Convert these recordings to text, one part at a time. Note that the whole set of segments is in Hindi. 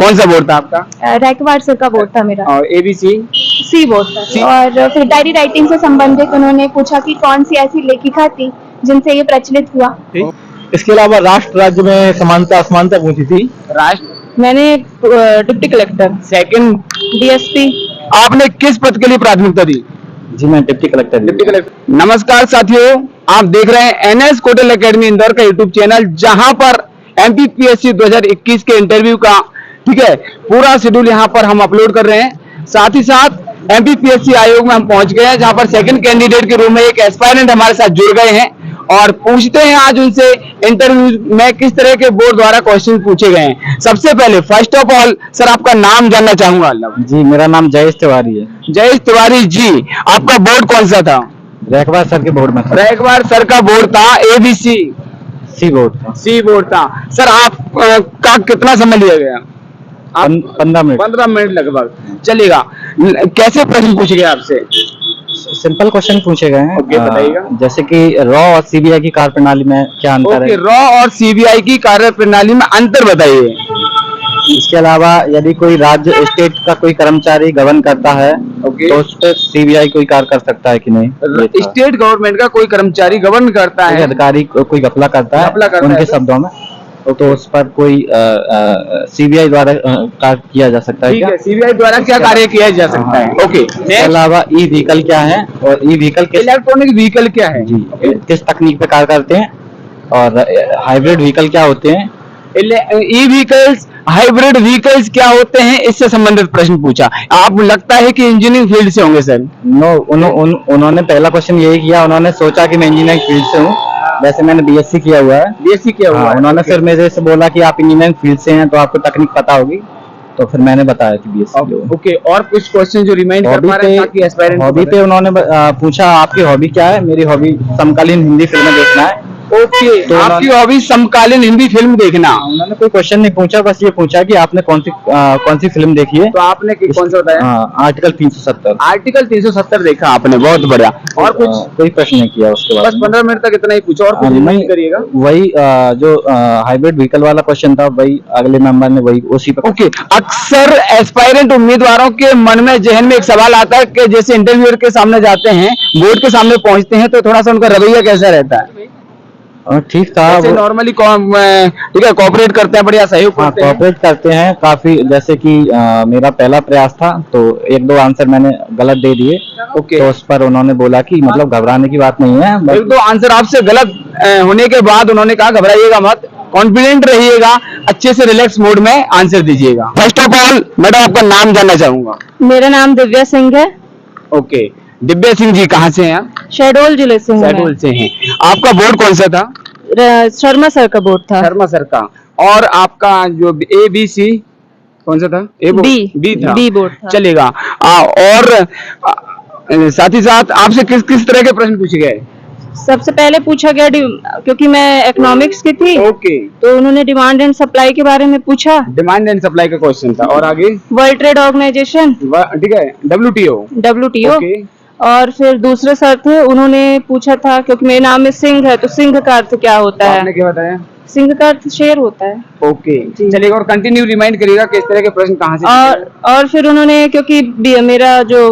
कौन सा बोर्ड था आपका? रैकवाड़ सर का बोर्ड था मेरा। और ABC? सी बोर्ड था। और फिर डायरी राइटिंग से संबंधित उन्होंने पूछा कि कौन सी ऐसी लेखिका थी जिनसे ये प्रचलित हुआ। इसके अलावा राष्ट्र राज्य में समानता असमानता पूछी थी। राष्ट्र? मैंने डिप्टी कलेक्टर। सेकंड? DSP। आपने किस पद के लिए प्राथमिकता दी? जी मैं डिप्टी कलेक्टर। Deputy collector. नमस्कार साथियों, आप देख रहे हैं NS कोटल एकेडमी इंदौर का यूट्यूब चैनल, जहां पर MPPSC 2021 के इंटरव्यू का ठीक है पूरा शेड्यूल यहां पर हम अपलोड कर रहे हैं। साथ ही साथ MPPSC आयोग में हम पहुंच गए हैं, जहां पर सेकंड कैंडिडेट के रूप में एक एस्पायरेंट हमारे साथ जुड़ गए हैं और पूछते हैं आज उनसे इंटरव्यू में किस तरह के बोर्ड द्वारा क्वेश्चन पूछे गए हैं। सबसे पहले फर्स्ट ऑफ ऑल सर आपका नाम जानना चाहूंगा। जी मेरा नाम जयेश तिवारी है। जयेश तिवारी जी, आपका बोर्ड कौन सा था? रैकवाड़ सर के बोर्ड में था। रैकवाड़ सर का बोर्ड था। ABC? सी बोर्ड था। सी बोर्ड था। सर आप का कितना समय लिया गया? 15 मिनट। 15 मिनट लगभग चलेगा। कैसे प्रश्न पूछे गए आपसे? सिंपल क्वेश्चन पूछे गए हैं। ओके बताइएगा। जैसे कि रॉ और CBI की कार्य प्रणाली में क्या अंतर है। रॉ और CBI की कार्य प्रणाली में अंतर बताइए। इसके अलावा यदि कोई राज्य स्टेट का कोई कर्मचारी गवर्न करता है तो उस पर CBI कोई कार्य कर सकता है कि नहीं। स्टेट गवर्नमेंट का कोई कर्मचारी गवर्न करता है, अधिकारी कोई घपला करता है उनके शब्दों में, तो उस पर कोई CBI द्वारा कार्य किया जा सकता है। क्या CBI द्वारा क्या कार्य किया जा सकता है? ओके। इसके अलावा ई-व्हीकल क्या है और ई-व्हीकल इलेक्ट्रॉनिक व्हीकल क्या है जी किस तकनीक पे कार्य करते हैं, और हाइब्रिड व्हीकल क्या होते हैं। ई-व्हीकल्स हाइब्रिड व्हीकल्स क्या होते हैं, इससे संबंधित प्रश्न पूछा। आप लगता है कि इंजीनियरिंग फील्ड से होंगे सर? नो, उन्होंने पहला क्वेश्चन यही किया, उन्होंने सोचा कि मैं इंजीनियरिंग फील्ड से हूँ। वैसे मैंने BSc किया हुआ है। BSc किया हुआ है। उन्होंने फिर मेरे से बोला कि आप इंजीनियरिंग फील्ड से हैं तो आपको तकनीक पता होगी, तो फिर मैंने बताया कि BSc। ओके। और कुछ क्वेश्चन जो रिमाइंड कर पा रहे हैं ताकि एस्पायरेंट हॉबी पे उन्होंने पूछा आपकी हॉबी क्या है। मेरी हॉबी समकालीन हिंदी फिल्में देखना है। ओके। तो आपकी हॉबी समकालीन हिंदी फिल्म देखना। उन्होंने कोई क्वेश्चन नहीं पूछा, बस ये पूछा कि आपने कौन सी फिल्म देखी है। तो आपने कौन सा बताया? आर्टिकल 370। आर्टिकल 370 देखा आपने, बहुत बढ़िया। और कुछ कोई प्रश्न नहीं किया उसके बाद? बस 15 मिनट तक इतना ही पूछा और कुछ नहीं करिएगा। वही जो हाइब्रिड व्हीकल वाला क्वेश्चन था, वही अगले मेंबर ने वही उसी पर। ओके। अक्सर एस्पायरेंट उम्मीदवारों के मन में जहन में एक सवाल आता है कि जैसे इंटरव्यूअर के सामने जाते हैं, बोर्ड के सामने पहुंचते हैं, तो थोड़ा सा उनका रवैया कैसा रहता है? ठीक था। नॉर्मली ठीक है, कोऑपरेट करते हैं, बढ़िया सहयोग करते हैं। कोऑपरेट करते हैं काफी। जैसे कि मेरा पहला प्रयास था तो 1-2 आंसर मैंने गलत दे दिए। ओके। तो उस पर उन्होंने बोला कि मतलब घबराने की बात नहीं है। 1-2 आंसर आपसे गलत होने के बाद उन्होंने कहा घबराइएगा मत, कॉन्फिडेंट रहिएगा, अच्छे से रिलैक्स मोड में आंसर दीजिएगा। फर्स्ट ऑफ ऑल मैडम आपका नाम जानना चाहूंगा। मेरा नाम दिव्या सिंह है। ओके। दिव्या सिंह जी कहाँ से हैं? शहडोल जिले से हूँ। शहडोल से हैं। आपका बोर्ड कौन सा था? शर्मा सर का बोर्ड था। शर्मा सर का। और आपका जो ABC कौन सा था? बी था। बी बोर्ड था। चलेगा। और साथ ही साथ आपसे किस किस तरह के प्रश्न पूछे गए? सबसे पहले पूछा गया क्योंकि मैं इकोनॉमिक्स की थी। ओके। तो उन्होंने डिमांड एंड सप्लाई के बारे में पूछा। डिमांड एंड सप्लाई का क्वेश्चन था। और आगे? वर्ल्ड ट्रेड ऑर्गेनाइजेशन, ठीक है, WTO। ओके। और फिर दूसरे सर थे, उन्होंने पूछा था क्योंकि मेरे नाम में सिंह है तो सिंह का अर्थ क्या होता है। आपने क्या बताया? सिंह का अर्थ शेर होता है। ओके चलिएगा। और कंटिन्यू रिमाइंड करिएगा कि इस तरह के प्रश्न कहाँ से। और फिर उन्होंने क्योंकि मेरा जो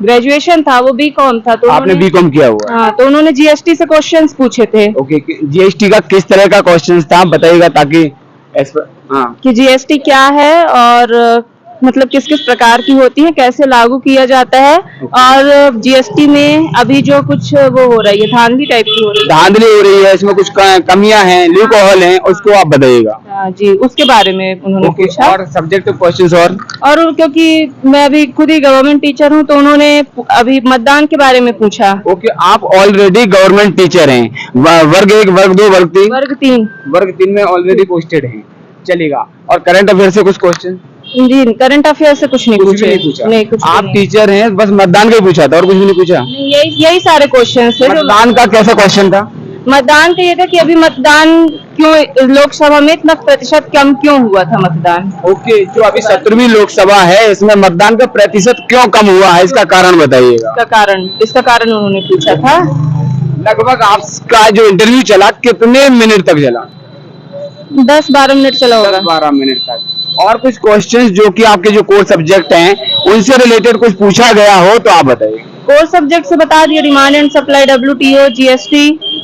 ग्रेजुएशन था वो BCom था, तो आपने BCom किया हुआ? हाँ, तो उन्होंने GST से क्वेश्चंस पूछे थे। ओके। GST का किस तरह का क्वेश्चन था बताइएगा ताकि कि GST क्या है और मतलब किस किस प्रकार की होती है, कैसे लागू किया जाता है। और GST में अभी जो कुछ वो हो रही है, धांधली टाइप की हो रही है। धांधली हो रही है, इसमें कुछ कमियां हैं, लूप होल हैं, उसको आप बताइएगा। जी, उसके बारे में उन्होंने पूछा। और सब्जेक्टिव क्वेश्चंस और क्योंकि मैं अभी खुद ही गवर्नमेंट टीचर हूँ तो उन्होंने अभी मतदान के बारे में पूछा। ओके। आप ऑलरेडी गवर्नमेंट टीचर हैं। वर्ग 1, वर्ग 2, वर्ग 3? वर्ग 3 में ऑलरेडी पोस्टेड हैं। चलेगा। और करंट अफेयर से कुछ क्वेश्चन? जी, करंट अफेयर से कुछ नहीं पूछा। नहीं, कुछ आप टीचर हैं, बस मतदान का ही पूछा था और कुछ भी नहीं पूछा? यही सारे क्वेश्चन थे। मतदान का कैसा क्वेश्चन था? मतदान का ये था कि अभी मतदान क्यों लोकसभा में इतना प्रतिशत कम क्यों हुआ था मतदान। ओके। जो अभी 17वीं लोकसभा है, इसमें मतदान का प्रतिशत क्यों कम हुआ है, इसका कारण बताइएगा। इसका कारण उन्होंने पूछा था। लगभग आपका जो इंटरव्यू चला कितने मिनट तक चला? 10-12 मिनट चला होगा। 10-12 मिनट तक। और कुछ क्वेश्चंस जो कि आपके जो कोर सब्जेक्ट हैं उनसे रिलेटेड कुछ पूछा गया हो तो आप बताइए। कोर सब्जेक्ट से बता दिए, demand and supply, WTO, GST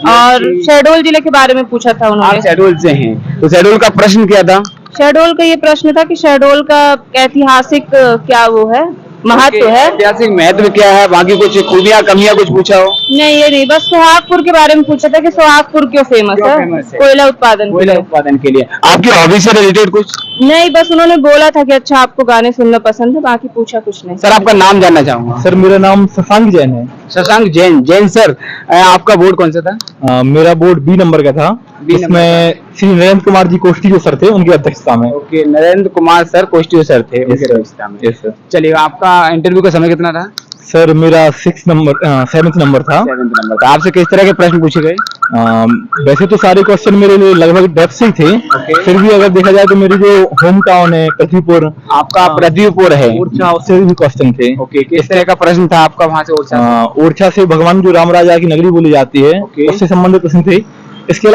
और शहडोल जिले के बारे में पूछा था आप उन्होंने। शहडोल से हैं तो शहडोल का प्रश्न क्या था? शहडोल का ये प्रश्न था कि शहडोल का ऐतिहासिक क्या वो है, महत्व है। ऐतिहासिक महत्व क्या है, बाकी कुछ खूबियां कमियां कुछ पूछा हो? नहीं ये नहीं, बस सोहागपुर के बारे में पूछा था कि सोहागपुर क्यों फेमस क्यों है, famous है? कोयला उत्पादन के कोयला लिए। उत्पादन के लिए। आपकी हॉबी से रिलेटेड कुछ? नहीं, बस उन्होंने बोला था कि अच्छा आपको गाने सुनना पसंद है, बाकी पूछा कुछ नहीं। सर आपका नाम जानना चाहूंगा। सर मेरा नाम शशांक जैन है। शशांक जैन। जैन सर, आपका बोर्ड कौन सा था? मेरा बोर्ड बी नंबर का था। B नंबर उसमें श्री नरेंद्र कुमार जी कोष्टी जो सर थे उनकी अध्यक्षता में। ओके, नरेंद्र कुमार सर कोष्टी सर थे Yes, उनके sir. अध्यक्षता में। Yes sir. चलिए, आपका इंटरव्यू का समय कितना था? सर मेरा 7th नंबर था। 7th नंबर था। आपसे किस तरह के प्रश्न पूछे गए? वैसे तो सारे क्वेश्चन मेरे लिए लगभग डेप्थ से ही थे। Okay. फिर भी अगर देखा जाए तो मेरी जो होम टाउन है पृथ्वीपुर, आपका पृथ्वीपुर है। ओरछा, उससे भी क्वेश्चन थे। ओके, किस तरह का प्रश्न था आपका वहां से ओरछा से? ओरछा से भगवान जो राम राजा की नगरी बोली जाती है Okay. उससे संबंधित प्रश्न थे। इसके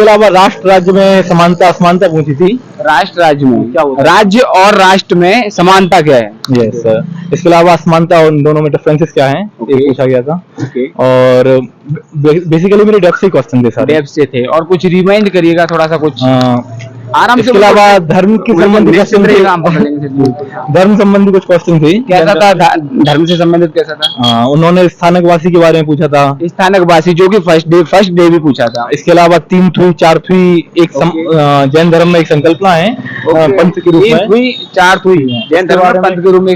अलावा राष्ट्र राज्य में समानता असमानता पूछी थी। राष्ट्र राज्य में क्या होता है? राज्य और राष्ट्र में समानता क्या है? Yes sir. इसके अलावा असमानता और इन दोनों में डिफरेंसेस क्या हैं ये Okay. पूछा गया था। ओके, और बेसिकली मेरे डेप्थ से क्वेश्चन थे सारे। डेप्थ से थे। और कुछ रिमाइंड करिएगा थोड़ा सा कुछ आराम से। इसके अलावा धर्म के संबंधित क्वेश्चन थे। हम पकड़ लेंगे सर। धर्म संबंधी कुछ क्वेश्चन थे। कैसा था धर्म से संबंधित कैसा था? उन्होंने स्थानक वासी के बारे में पूछा था। स्थानक वासी, जो कि फर्स्ट डे भी पूछा था। इसके अलावा 3 थुई 4 थुई एक जैन धर्म में एक संकल्पना है पंथ के रूप में। 4 थुई जैन धर्म में पंथ के रूप में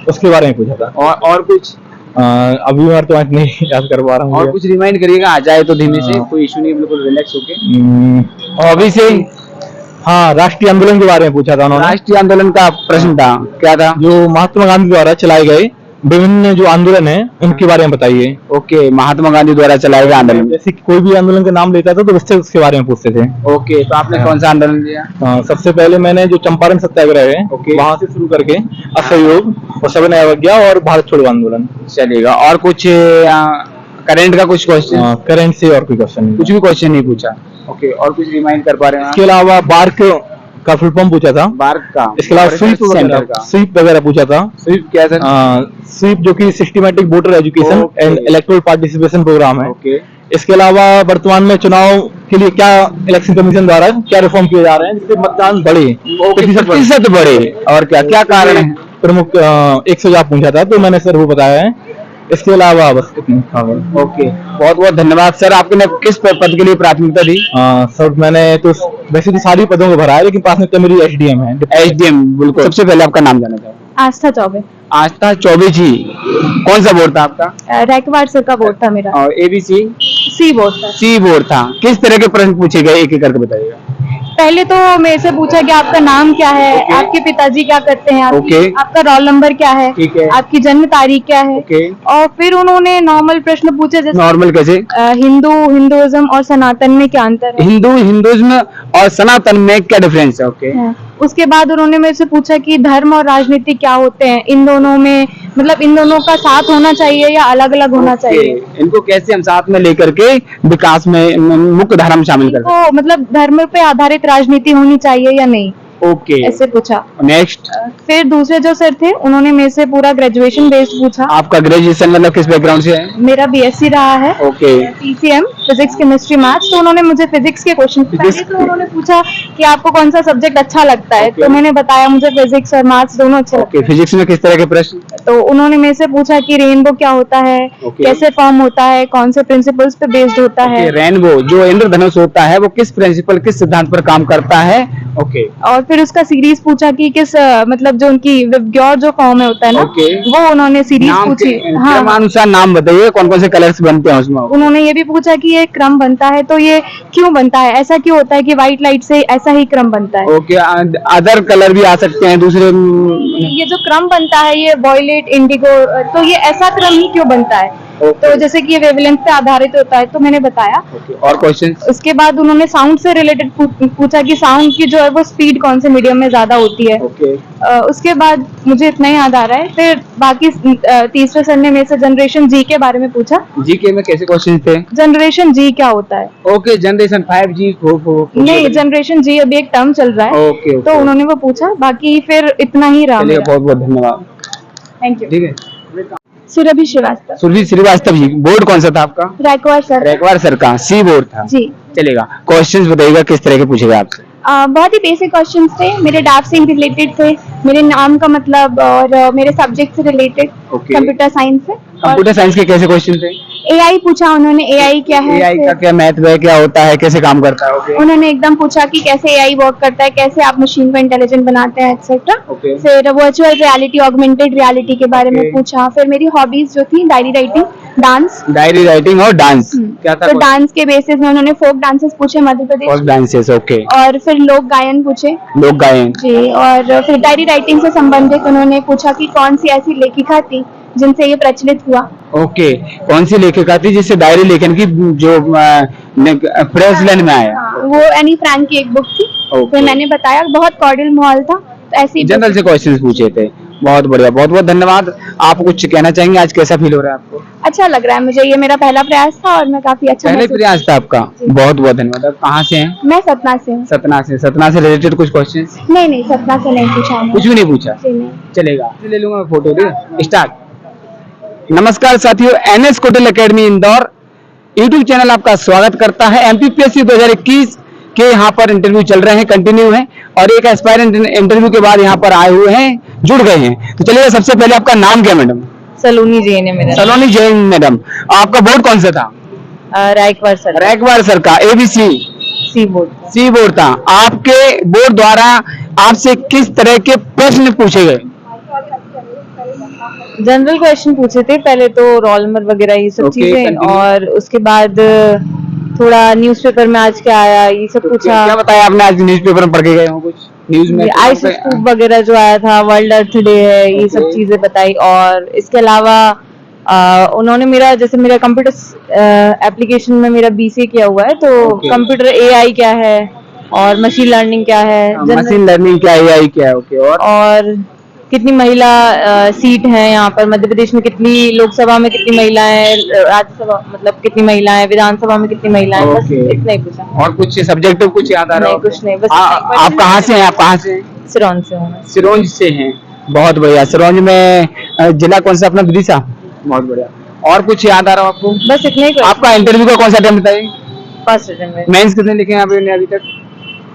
उसके बारे में पूछा था। और कुछ अभी मैं तो नहीं याद कर पा रहा हूँ। और कुछ रिमाइंड करिएगा, आ जाए तो धीमे से, कोई इशू नहीं, बिल्कुल रिलैक्स होके। हॉबी से हाँ, राष्ट्रीय आंदोलन के बारे में पूछा था उन्होंने। राष्ट्रीय आंदोलन का प्रश्न था, क्या था? जो महात्मा गांधी द्वारा चलाए गए विभिन्न जो आंदोलन है उनके बारे में बताइए। ओके, महात्मा गांधी द्वारा चलाया गया आंदोलन। जैसे कि कोई भी आंदोलन का नाम लेता था तो उससे उसके बारे में पूछते थे। ओके, तो आपने कौन सा आंदोलन किया? सबसे पहले मैंने जो चंपारण सत्याग्रह है वहां से शुरू करके असहयोग और सविनय अवज्ञा और भारत छोड़ो आंदोलन। चलेगा। और कुछ करंट का कुछ क्वेश्चन? करंट से और कोई क्वेश्चन नहीं। कुछ भी क्वेश्चन नहीं पूछा। ओके, और कुछ रिमाइंड कर पा रहे हैं? इसके अलावा बार्क का फुल फॉर्म पूछा था। बार्क का। इसके अलावा स्वीप वगैरह पूछा था। स्वीप क्या सर? स्वीप जो कि systematic voter education and electoral participation programme है। ओके। इसके अलावा वर्तमान में चुनाव के लिए क्या इलेक्शन कमीशन द्वारा क्या रिफॉर्म किए जा रहे हैं जिससे मतदान बढ़े, प्रतिशत बढ़े, और क्या क्या कारण है? प्रमुख 1 सुझाव पूछा था तो मैंने सर वो बताया है। इसके अलावा बस इतना। ओके, बहुत बहुत धन्यवाद सर। आपने किस पद के लिए प्राथमिकता दी? सर मैंने तो वैसे तो सारी पदों को भरा है लेकिन प्राथमिकता मेरी SDM है। SDM, बिल्कुल। सबसे पहले आपका नाम जानना चाहूँगा। आस्था चौबे। आस्था चौबे जी, कौन सा बोर्ड था आपका? रैकवाड़ सर का बोर्ड था मेरा। और ABC? सी बोर्ड था। सी बोर्ड था। किस तरह के प्रश्न पूछे गए, एक एक करके बताइएगा। पहले तो मेरे से पूछा कि आपका नाम क्या है, Okay. आपके पिताजी क्या करते हैं, Okay. आपका रोल नंबर क्या है, ठीक है। आपकी जन्म तारीख क्या है। ओके, और फिर उन्होंने नॉर्मल प्रश्न पूछे जैसे नॉर्मल कैसे? हिंदुइज्म और सनातन में क्या अंतर है। हिंदुइज्म और सनातन में क्या डिफरेंस है? ओके। हाँ। उसके बाद उन्होंने मेरे से पूछा कि धर्म और राजनीति क्या होते हैं, इन दोनों में मतलब इन दोनों का साथ होना चाहिए या अलग अलग होना चाहिए। इनको कैसे हम साथ में लेकर के विकास में मुख्य धारा में शामिल कर सकते तो मतलब धर्म पे आधारित राजनीति होनी चाहिए या नहीं, हैं? ओके, ऐसे पूछा। नेक्स्ट। फिर दूसरे जो सर थे उन्होंने मेरे से पूरा ग्रेजुएशन बेस्ड पूछा। आपका ग्रेजुएशन मतलब किस बैकग्राउंड से है? मेरा BSc रहा है। Okay. PCM physics chemistry maths. तो उन्होंने मुझे फिजिक्स के क्वेश्चन पहले तो उन्होंने पूछा कि आपको कौन सा सब्जेक्ट अच्छा लगता है। Okay. तो मैंने बताया मुझे फिजिक्स और मैथ्स दोनों अच्छे लगते ओके, फिजिक्स में किस तरह के प्रश्न? हैं। तो उन्होंने मेरे से पूछा कि रेनबो क्या होता है, Okay. कैसे फॉर्म होता है, कौन से प्रिंसिपल्स पे बेस्ड होता है। रेनबो जो इंद्रधनुष होता है वो किस प्रिंसिपल, किस सिद्धांत पर काम करता है? ओके। और फिर उसका सीरीज पूछा कि किस मतलब जो उनकी विबग्योर जो फॉर्म है होता है ना, Okay. वो उन्होंने सीरीज नाम पूछी। के क्रमानुसार नाम बताइए, कौन कौन से कलर्स बनते हैं उसमें? उन्होंने ये भी पूछा कि ये क्रम बनता है तो ये क्यों बनता है, ऐसा क्यों होता है कि व्हाइट लाइट से ऐसा ही क्रम बनता है। ओके, अदर कलर भी आ सकते हैं दूसरे? ये जो क्रम बनता है ये वॉयलेट इंडिगो, तो ये ऐसा क्रम ही क्यों बनता है। तो जैसे कि ये वेवलेंथ पे आधारित होता है, तो मैंने बताया। और क्वेश्चन? उसके बाद उन्होंने साउंड से रिलेटेड पूछा कि साउंड की जो है वो स्पीड कौन से मीडियम में ज्यादा होती है। उसके बाद मुझे इतना याद आ रहा है। फिर बाकी तीसरे सर ने मेरे से जनरेशन जी के बारे में पूछा। जीके में कैसे क्वेश्चन थे? जनरेशन जी क्या होता है? ओके, जनरेशन 5G नहीं, जनरेशन जी अभी एक टर्म चल रहा है। ओके, तो उन्होंने वो पूछा, बाकी फिर इतना ही रहा। बहुत बहुत धन्यवाद, थैंक यू। ठीक है। सुरभि श्रीवास्तव। सुरभि श्रीवास्तव जी, बोर्ड कौन सा था आपका? रायकवाड़ सर। रायकवाड़ सर का सी बोर्ड था जी। चलेगा। क्वेश्चंस बताइएगा किस तरह के पूछेगा आपसे? बहुत ही बेसिक क्वेश्चंस थे, मेरे डाक से रिलेटेड थे, मेरे नाम का मतलब और मेरे सब्जेक्ट से रिलेटेड। कंप्यूटर साइंस से। कंप्यूटर साइंस के कैसे क्वेश्चन थे? एआई पूछा उन्होंने, एआई क्या है, एआई का क्या महत्व है, क्या होता है, कैसे काम करता है? ओके। उन्होंने एकदम पूछा कि कैसे एआई वर्क करता है, कैसे आप मशीन को इंटेलिजेंट बनाते हैं, एक्सेट्रा। फिर वर्चुअल रियलिटी, ऑगमेंटेड रियलिटी के बारे में पूछा। फिर मेरी हॉबीज जो थी diary writing, dance. Diary writing और डांस क्या था? तो डांस के बेसिस में उन्होंने फोक डांसेस पूछे Madhya Pradesh. Folk dances, okay. और फिर लोक गायन पूछे। लोक गायन जी। और फिर डायरी राइटिंग से संबंधित उन्होंने पूछा कि कौन सी ऐसी लेखिका थी जिनसे ये प्रचलित हुआ। ओके, कौन सी लेखिका थी जिससे डायरी लेखन की जो प्रचलन में आया? वो एनी फ्रैंक की एक बुक थी। फिर मैंने बताया, बहुत कॉर्डियल माहौल था, तो ऐसी जनरल से क्वेश्चंस पूछे थे। बहुत बढ़िया, बहुत बहुत धन्यवाद। आप कुछ कहना चाहेंगे? आज कैसा फील हो रहा है आपको? अच्छा लग रहा है मुझे, ये मेरा पहला प्रयास था और मैं काफी अच्छा पहले प्रयास था आपका? बहुत बहुत धन्यवाद। आप कहाँ से हैं? मैं सतना से हूँ। सतना से। सतना से रिलेटेड कुछ क्वेश्चंस? नहीं, सतना से नहीं पूछा। कुछ भी नहीं पूछा? चलेगा, ले लूंगा मैं फोटो। दे स्टार्ट। नमस्कार साथियों, NS Kotal academy Indore YouTube channel आपका स्वागत करता है। एमपीपीएससी 2021 के यहाँ पर इंटरव्यू चल रहे हैं, कंटिन्यू हैं, और एक एस्पायरेंट इंटरव्यू के बाद यहाँ पर आए हुए हैं, जुड़ गए हैं। तो चलिए, सबसे पहले आपका नाम क्या मैडम? सलोनी जैन है मेरा। सलोनी जैन मैडम, आपका बोर्ड कौन सा था? रायकवाड़ सर। रायकवाड़ सर का ABC C board. C board था। आपके बोर्ड द्वारा आपसे किस तरह के प्रश्न पूछे गए? जनरल क्वेश्चन पूछे थे पहले तो, रोल नंबर वगैरह ये सब चीजें, और उसके बाद थोड़ा न्यूज़पेपर में आज क्या आया ये सब पूछा। क्या बताया आपने? आज न्यूज़पेपर में पढ़ के गए हो कुछ न्यूज में? आइस स्कूप वगैरह जो आया था, वर्ल्ड अर्थ डे है, ये सब चीजें बताई। और इसके अलावा उन्होंने मेरा, जैसे मेरा कंप्यूटर एप्लीकेशन में मेरा बीसीए किया हुआ है, तो कंप्यूटर एआई क्या है और मशीन लर्निंग क्या है, मशीन लर्निंग क्या, एआई क्या है, ओके। और कितनी महिला सीट है यहाँ पर मध्य प्रदेश में, कितनी लोकसभा में कितनी महिलाएं, राज्यसभा मतलब कितनी महिलाएं, विधानसभा में कितनी महिलाएं, बस इतना ही पूछा। और कुछ सब्जेक्ट कुछ याद आ रहा है? कुछ नहीं, बस। आप कहाँ से हैं? आप कहाँ से हैं? सिरोंज से हूँ। सिरोंज से हैं, बहुत बढ़िया। सिरोंज में जिला कौन सा अपना? विदिशा। बहुत बढ़िया। और कुछ याद आ रहा है आपको? बस इतना ही। आपका इंटरव्यू का कौन सा टाइम बताइए? First attempt. मेंस कितने लिखे हैं आपने अभी तक?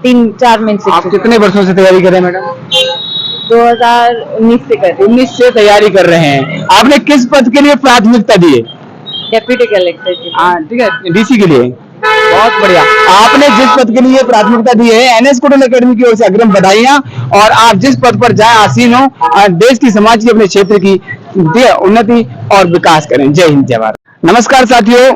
3-4 मेंस। आप कितने वर्षों से तैयारी कर रहे हैं मैडम? 2019 से कर 19 से तैयारी कर रहे हैं। आपने किस पद के लिए प्राथमिकता दी है? Deputy collector. हाँ, ठीक है, डीसी के लिए। बहुत बढ़िया। आपने जिस पद के लिए प्राथमिकता दी है, एनएस कोटल एकेडमी की ओर से अग्रिम बधाइयां। और आप जिस पद पर जाए आसीन हो, देश की, समाज की, अपने क्षेत्र की उन्नति और विकास करें। जय हिंद, जय भारत। नमस्कार साथियों,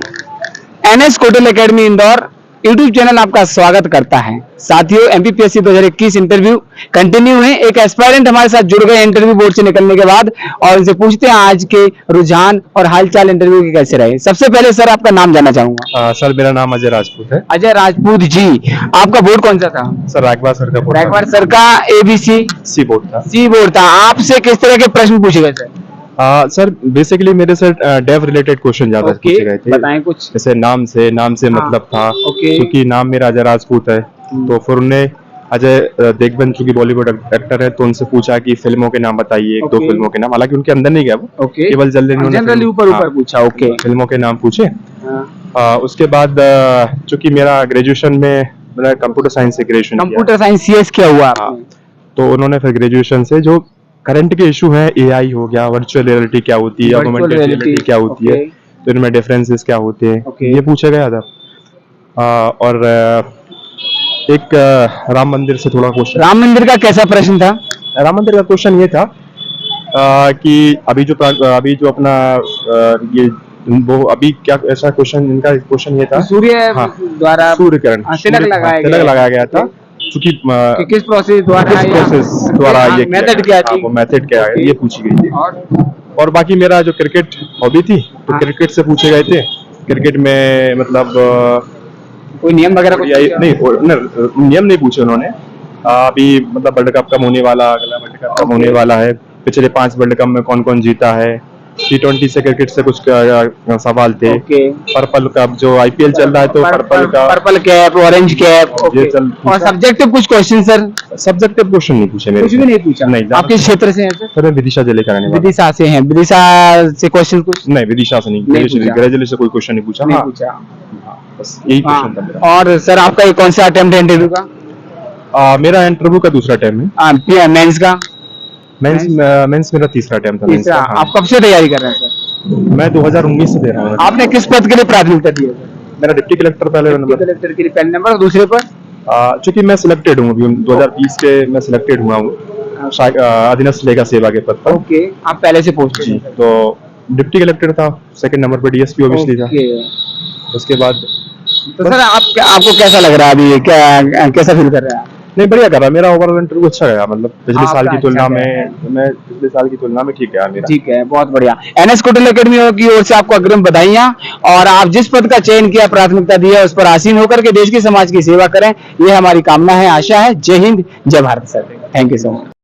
NS Kotal academy Indore YouTube channel आपका स्वागत करता है। साथियों, एमपीपीएससी 2021 इंटरव्यू कंटिन्यू है। एक एस्पायरेंट हमारे साथ जुड़ गए इंटरव्यू बोर्ड से निकलने के बाद, और उनसे पूछते हैं आज के रुझान और हालचाल इंटरव्यू के कैसे रहे। सबसे पहले सर, आपका नाम जानना चाहूंगा। सर, मेरा नाम अजय राजपूत है। अजय राजपूत जी, आपका बोर्ड कौन सा था? सर, रायकवाड़ सर का बोर्ड। रायकवाड़ सर का एबीसी सी बोर्ड था। सी बोर्ड था। आपसे किस तरह के प्रश्न पूछे गए सर? सर, बेसिकली मेरे से डेव रिलेटेड क्वेश्चन ज्यादा पूछे गए थे। बताएं कुछ। जैसे नाम से मतलब था, क्योंकि नाम मेरा अजय राजपूत है, तो फिर उन्हें अजय देवगन चूंकि बॉलीवुड एक्टर है, तो उनसे पूछा कि फिल्मों के नाम बताइए, 1-2 फिल्मों के नाम। हालांकि उनके अंदर नहीं गया वो, केवल जनरली ऊपर पूछा। ओके, फिल्मों के नाम पूछे। उसके बाद चूंकि मेरा ग्रेजुएशन में, मैंने कंप्यूटर साइंस से ग्रेजुएशन, कंप्यूटर साइंस सीएस किया हुआ, तो उन्होंने फिर ग्रेजुएशन से जो करंट के इशू है, एआई हो गया, वर्चुअल रियलिटी क्या होती है, ऑगमेंटेड रियलिटी क्या होती है, तो इनमें डिफरेंसेस क्या होते हैं, ये पूछा गया था। और एक राम मंदिर से थोड़ा क्वेश्चन। राम मंदिर का कैसा प्रश्न था? राम मंदिर का क्वेश्चन ये था कि अभी जो अपना ये वो अभी क्या ऐसा क्वेश्चन, इनका क्वेश्चन ये था, सूर्य द्वारा सूर्य किरण तिलक लगाया गया था, चूंकि किस प्रोसेस द्वारा ये मेथड क्या थी, वो मेथड क्या है, ये पूछी गई थी। और बाकी मेरा जो क्रिकेट हॉबी थी तो हाँ। क्रिकेट से पूछे गए थे। क्रिकेट में मतलब कोई नियम वगैरह कुछ नहीं नियम नहीं पूछे उन्होंने। अभी मतलब वर्ल्ड कप कब होने वाला, अगला वर्ल्ड कप कब होने वाला है, पिछले 5 वर्ल्ड कप में कौन कौन जीता है, T20 से क्रिकेट से कुछ सवाल थे। ओके। पर्पल कप जो IPL चल रहा है तो पर्पल कैप, ऑरेंज कैप, ये ओके। चल और सब्जेक्टिव कुछ क्वेश्चन सर? सब्जेक्टिव क्वेश्चन नहीं पूछे मेरे कुछ भी से। नहीं पूछा? नहीं। आप किस क्षेत्र से हैं सर? सर मैं विदिशा जिले का रहने वाला विदिशा से हैं। विदिशा से क्वेश्चन कुछ हूं। नहीं विदिशा से नहीं, पूछा। ग्रेजुएशन से कोई क्वेश्चन नहीं पूछा। नहीं हाँ, पूछा। बस यही क्वेश्चन था मेरा। हाँ। और सर आपका ये कौन सा अटेम्प्ट है इंटरव्यू का? मेरा इंटरव्यू का दूसरा टाइम है। मेंस का? मेंस मेरा तीसरा टाइम था। मेंस तीसरा। का, हाँ। आप कब से तैयारी कर रहे हैं सर? मैं 2019 से दे रहा हूँ। आपने किस पद के लिए प्राथमिकता दी है सर? मेरा डिप्टी कलेक्टर पहले नंबर। कलेक्टर के लिए पहले नंबर और दूसरे पर? चूंकि मैं सिलेक्टेड हूँ अभी 2020 के मैं सिलेक्टेड हुआ हूँ अधीनस्थ लेखा सेवा के पद पर। ओके। आप पहले से पोस्ट जी, तो डिप्टी कलेक्टर था, सेकंड नंबर पर DSP ऑब्वियसली था। उसके बाद तो सर आपको कैसा लग रहा है अभी? क्या कैसा फील कर रहे हैं आप? नहीं बढ़िया करा, मेरा ओवरऑल इंटरव्यू अच्छा गया, मतलब पिछले आपका साल की तुलना अच्छा में मैं पिछले साल की तुलना में ठीक गया मेरा। ठीक है, बहुत बढ़िया। NS कोटल अकेडमी की ओर से आपको अग्रिम बधाइयां। और आप जिस पद का चयन किया, प्राथमिकता दी है, उस पर आसीन होकर के देश की समाज की सेवा करें, ये हमारी कामना है, आशा है। जय हिंद, जय Bharat sir. Thank you so much.